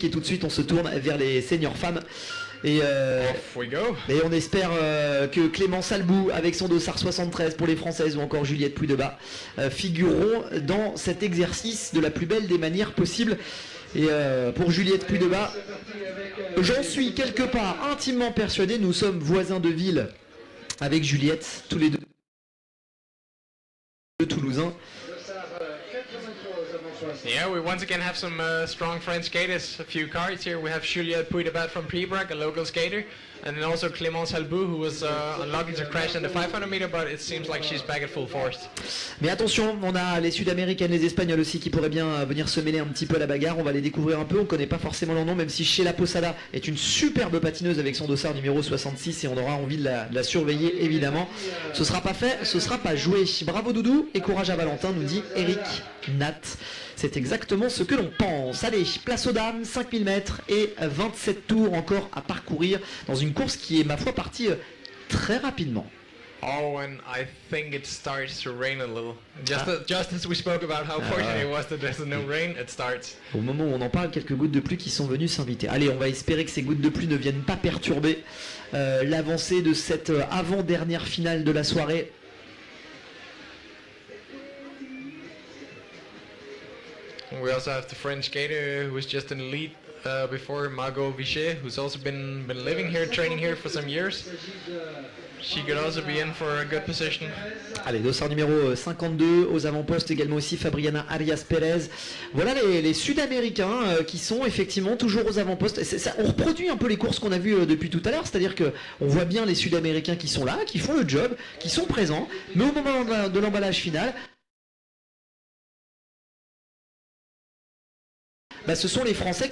Et tout de suite on se tourne vers les seniors femmes et on espère que Clémence Albou avec son dossard 73 pour les Françaises ou encore Juliette Puydebas figureront dans cet exercice de la plus belle des manières possibles. Et pour Juliette Puydebas, j'en suis quelque part intimement persuadé, nous sommes voisins de ville avec Juliette, tous les deux Toulousains. Yeah, we once again have some strong French skaters. A few cards here. We have Juliette Puydebas from Pribrak, a local skater, and then also Clémence Albou, who was unlucky to crash in the 500 meter, but it seems like she's back at full force. Mais attention, on a les Sud-Américaines, les Espagnols aussi qui pourraient bien venir se mêler un petit peu à la bagarre. On va les découvrir un peu. On connaît pas forcément leur nom, même si Sheila Posada est une superbe patineuse avec son dossard numéro 66 et on aura envie de la surveiller évidemment. Ce sera pas fait, ce sera pas joué. Bravo Doudou et courage à Valentin, nous dit Eric Nat. C'est exactement ce que l'on pense. Allez, place aux dames, 5000 mètres et 27 tours encore à parcourir dans une course qui est, ma foi, partie très rapidement. Oh, and I think it starts to rain a little. Just as we spoke about how fortunate it was that there's no rain, it starts. Au moment où on en parle, quelques gouttes de pluie qui sont venues s'inviter. Allez, on va espérer que ces gouttes de pluie ne viennent pas perturber l'avancée de cette avant-dernière finale de la soirée. We also have the French skater who was just in the lead before, Margot Vichet, who's also been living here, training here for some years. She could also be in for a good position. Allez, dossard numéro 52, aux avant-postes également aussi Fabriana Arias Pérez. Voilà les Sud-Américains qui sont effectivement toujours aux avant-postes. On reproduit un peu les courses qu'on a vues depuis tout à l'heure, c'est-à-dire qu'on voit bien les Sud-Américains qui sont là, qui font le job, qui sont présents, mais au moment de l'emballage final, ce sont les Français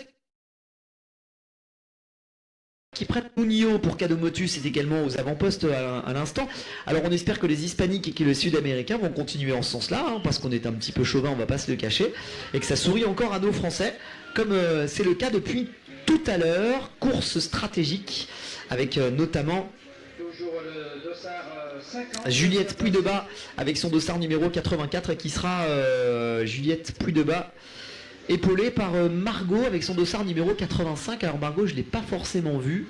qui prennent Munio pour Cadeau Motus et également aux avant-postes à l'instant. Alors on espère que les Hispaniques et que les Sud-Américains vont continuer en ce sens-là, parce qu'on est un petit peu chauvin, on va pas se le cacher, et que ça sourit encore à nos Français, comme c'est le cas depuis tout à l'heure. Course stratégique, avec notamment Juliette Puydebas avec son dossard numéro 84, qui sera Juliette Puydebas épaulée par Margot avec son dossard numéro 85. Alors Margot, je l'ai pas forcément vue.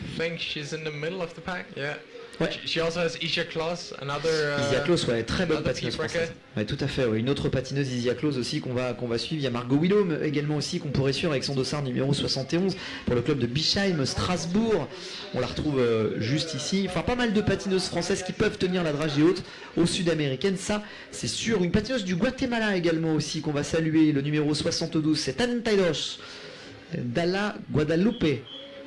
I think she's in the middle of the pack, yeah. Ouais. She also has Isia Kloss, another Isia Kloss, ouais, très bonne patineuse T-bracket. française. Ouais, tout à fait, ouais. Une autre patineuse Isia Kloss aussi qu'on va suivre. Il y a Margot Willaume également aussi qu'on pourrait suivre avec son dossard numéro 71 pour le club de Bischheim, Strasbourg. On la retrouve juste ici. Enfin, pas mal de patineuses françaises qui peuvent tenir la dragée haute aux Sud-Américaines, ça c'est sûr. Une patineuse du Guatemala également aussi qu'on va saluer, le numéro 72, c'est Antaidos Dalla Guadalupe.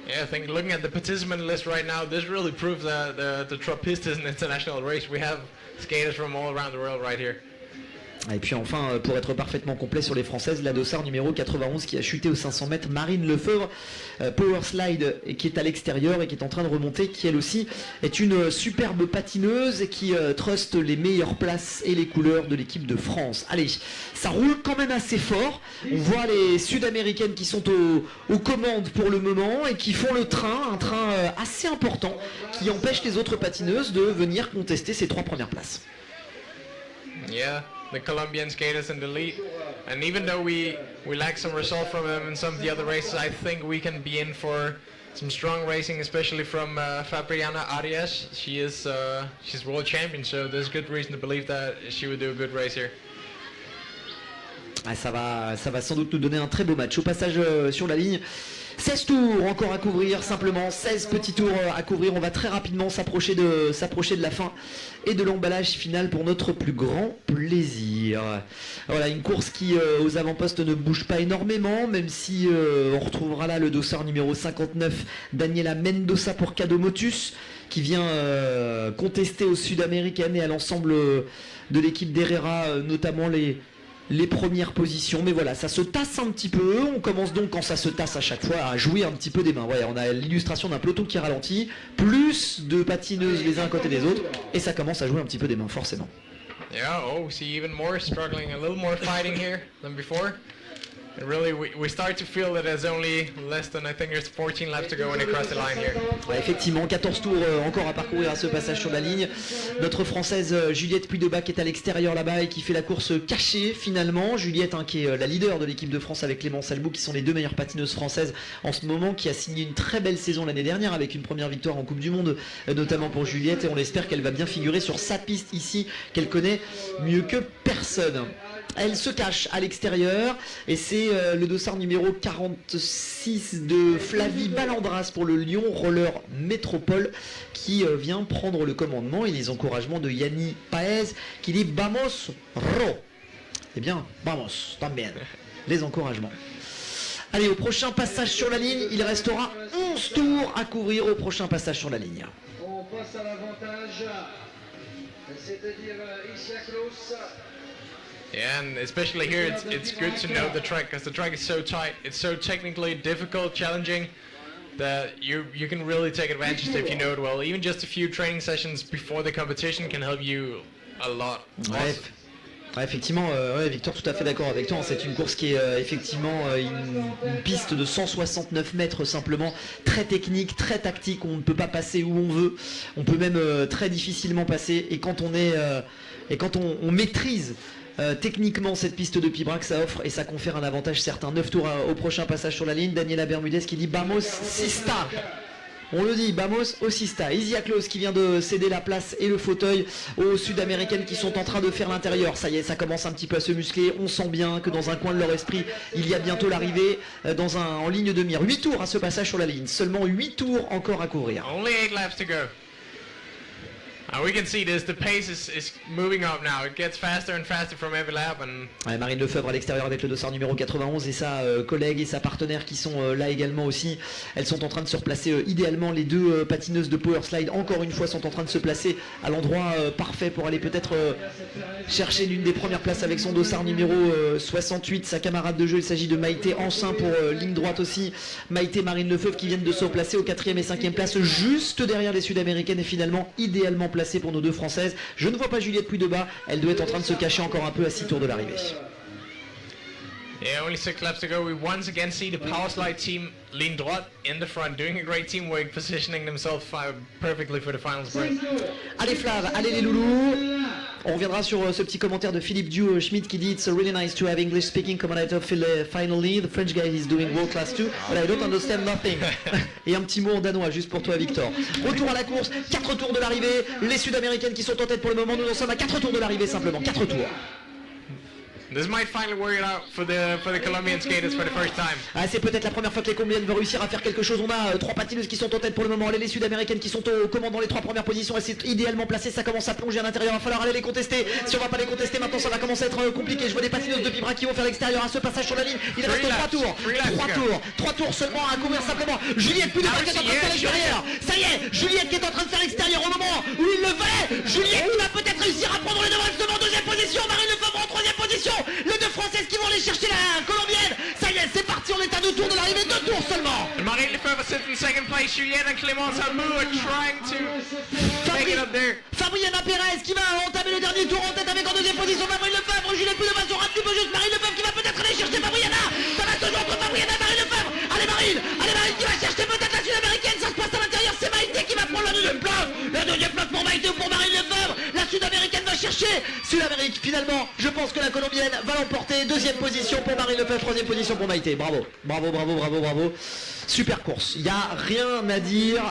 Yeah, I think looking at the participant list right now, this really proves that the Trappist is an international race. We have skaters from all around the world right here. Et puis enfin, pour être parfaitement complet sur les Françaises, la dossard numéro 91 qui a chuté aux 500 mètres, Marine Lefebvre, Power Slide, et qui est à l'extérieur et qui est en train de remonter, qui elle aussi est une superbe patineuse et qui truste les meilleures places et les couleurs de l'équipe de France. Allez, ça roule quand même assez fort. On voit les Sud-Américaines qui sont aux commandes pour le moment et qui font le train, un train assez important qui empêche les autres patineuses de venir contester ces 3 premières places. Yeah, the Colombian skaters in the lead, and even though we lack some result from them in some of the other races, I think we can be in for some strong racing, especially from Fabriana Arias. She's world champion, so there's good reason to believe that she would do a good race here. Ah, ça va sans doute nous donner un très beau match. Au passage sur la ligne, 16 tours encore à couvrir, simplement 16 petits tours à couvrir. On va très rapidement s'approcher de la fin et de l'emballage final pour notre plus grand plaisir. Voilà, une course qui aux avant-postes ne bouge pas énormément, même si on retrouvera là le dossard numéro 59, Daniela Mendoza pour Cadeau Motus, qui vient contester aux Sud-Américaines et à l'ensemble de l'équipe d'Herrera, notamment les premières positions. Mais voilà, ça se tasse un petit peu. On commence donc, quand ça se tasse à chaque fois, à jouer un petit peu des mains. Ouais, on a l'illustration d'un peloton qui ralentit, plus de patineuses les uns à côté des autres, et ça commence à jouer un petit peu des mains, forcément. Yeah, oh, see even more struggling, a little more fighting here than before. really, we start to feel that there's only less than, I think there's 14 laps to go when they cross the line here. Ouais, effectivement, 14 tours encore à parcourir à ce passage sur la ligne. Notre Française Juliette Puydebat qui est à l'extérieur là-bas et qui fait la course cachée finalement. Juliette qui est la leader de l'équipe de France avec Clémence Albou qui sont les deux meilleures patineuses françaises en ce moment, qui a signé une très belle saison l'année dernière avec une première victoire en Coupe du Monde notamment pour Juliette, et on espère qu'elle va bien figurer sur sa piste ici qu'elle connaît mieux que personne. Elle se cache à l'extérieur et c'est le dossard numéro 46 de Flavie Balandras pour le Lyon Roller Métropole qui vient prendre le commandement, et les encouragements de Yanni Paez qui dit Vamos Ro. Eh bien, vamos, también. Les encouragements. Allez, au prochain passage sur la ligne, il restera 11 tours à couvrir au prochain passage sur la ligne. On passe à l'avantage, c'est-à-dire Isiaklos. Yeah, and especially here, it's good to know the track, because the track is so tight. It's so technically difficult, challenging, that you can really take advantage if you know it well. Even just a few training sessions before the competition can help you a lot. Ouais. Ouais, effectivement, ouais, Victor, tout à fait d'accord avec toi. C'est une course qui est effectivement une piste de 169 mètres simplement, très technique, très tactique. On ne peut pas passer où on veut. On peut même très difficilement passer. Et quand on maîtrise techniquement cette piste de Pibrac, ça offre et ça confère un avantage certain. 9 tours au prochain passage sur la ligne. Daniela Bermudez qui dit Vamos Sista. On le dit, Vamos au Sista. Isiaklos qui vient de céder la place et le fauteuil aux Sud-Américaines qui sont en train de faire l'intérieur. Ça y est, ça commence un petit peu à se muscler. On sent bien que dans un coin de leur esprit, il y a bientôt l'arrivée en ligne de mire. 8 tours à ce passage sur la ligne. Seulement 8 tours encore à couvrir. Only 8 laps to go. We can see this, the pace is moving up now. It gets faster and faster from every lap. Ouais, Marine Lefebvre à l'extérieur avec le dossard numéro 91 et sa collègue et sa partenaire qui sont là également aussi. Elles sont en train de se replacer idéalement. Les deux patineuses de Power Slide encore une fois sont en train de se placer à l'endroit parfait pour aller peut-être chercher l'une des premières places avec son dossard numéro 68. Sa camarade de jeu, il s'agit de Maïté Ancin pour ligne droite aussi. Maïté, Marine Lefebvre qui viennent de se placer aux 4e et 5e places juste derrière les Sud-Américaines et finalement idéalement placées pour nos deux Françaises. Je ne vois pas Juliette Puydebat, elle doit être en train de se cacher encore un peu à 6 tours de l'arrivée. Yeah, only 6 laps to go. We once again see the Power Slide team ligne droite in the front, doing a great teamwork, positioning themselves perfectly for the final sprint. Allez Flav, allez les loulous. On reviendra sur ce petit commentaire de Philippe Schmidt qui dit It's really nice to have English speaking commentator finally. The French guy is doing world class too, but I don't understand nothing. Et un petit mot en danois juste pour toi Victor. Retour à la course, 4 tours de l'arrivée. Les Sud-Américaines qui sont en tête pour le moment. Nous en sommes à 4 tours de l'arrivée simplement. 4 tours. This might finally work it out for the Colombian skaters for the first time. Ah, c'est peut-être la première fois que les Colombiennes vont réussir à faire quelque chose. On a 3 patineuses qui sont en tête pour le moment. Allez, les Sud-Américaines qui sont au commandant les 3 premières positions. Elles sont idéalement placées. Ça commence à plonger à l'intérieur. Il va falloir aller les contester. Si on va pas les contester maintenant, ça va commencer à être compliqué. Je vois des patineuses de Pibrac qui vont faire l'extérieur à ce passage sur la ligne. Il reste 3 tours. 3 tours seulement à courir simplement. Juliette Puydebat qui est en train de faire l'extérieur. Ça y est, Juliette qui est en train de faire l'extérieur au moment où il le fallait. Juliette qui va peut-être réussir à prendre les devants. Elle se met en 2e position. Marine Lefebvre en 3e position. Les deux Françaises qui vont aller chercher la Colombienne. Ça y est, c'est parti, on est à 2 tours de l'arrivée, 2 tours seulement. Marine Lefebvre sits in second place. Juliette and Clémence Albou are trying to make it up there. Fabriana Pérez qui va entamer le dernier tour en tête avec en 2e position Marine Lefebvre. Juliette Puydebat sur un petit peu juste. Marine Lefebvre qui va peut-être aller chercher Fabriana. Ça va toujours entre Fabriana et Marine Lefebvre. Allez Marine qui va chercher peut-être la Sud-Américaine. Ça se passe à l'intérieur, c'est Maïté qui va prendre la 2e place. La 2e place pour Maïté ou pour Marine Lefebvre. La Sud-Américaine va chercher Sud-Amérique. Finalement, je pense que la Colombienne va l'emporter. 2e position pour Marine Lefebvre, 3e position pour Maïté. Bravo. Super course, il n'y a rien à dire.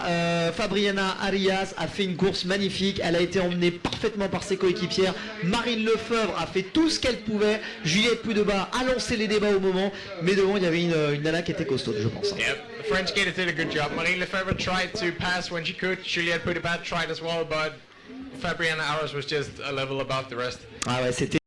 Fabriana Arias a fait une course magnifique. Elle a été emmenée parfaitement par ses coéquipières. Marine Lefebvre a fait tout ce qu'elle pouvait. Juliette Puydebat a lancé les débats au moment. Mais devant, il y avait une nana qui était costaud, je pense. Yep, the French skaters did a good job. Marine Lefebvre tried to pass when she could. Juliette Puydebat tried as well, but Fabriana Arias was just a level above the rest. Ah ouais, c'était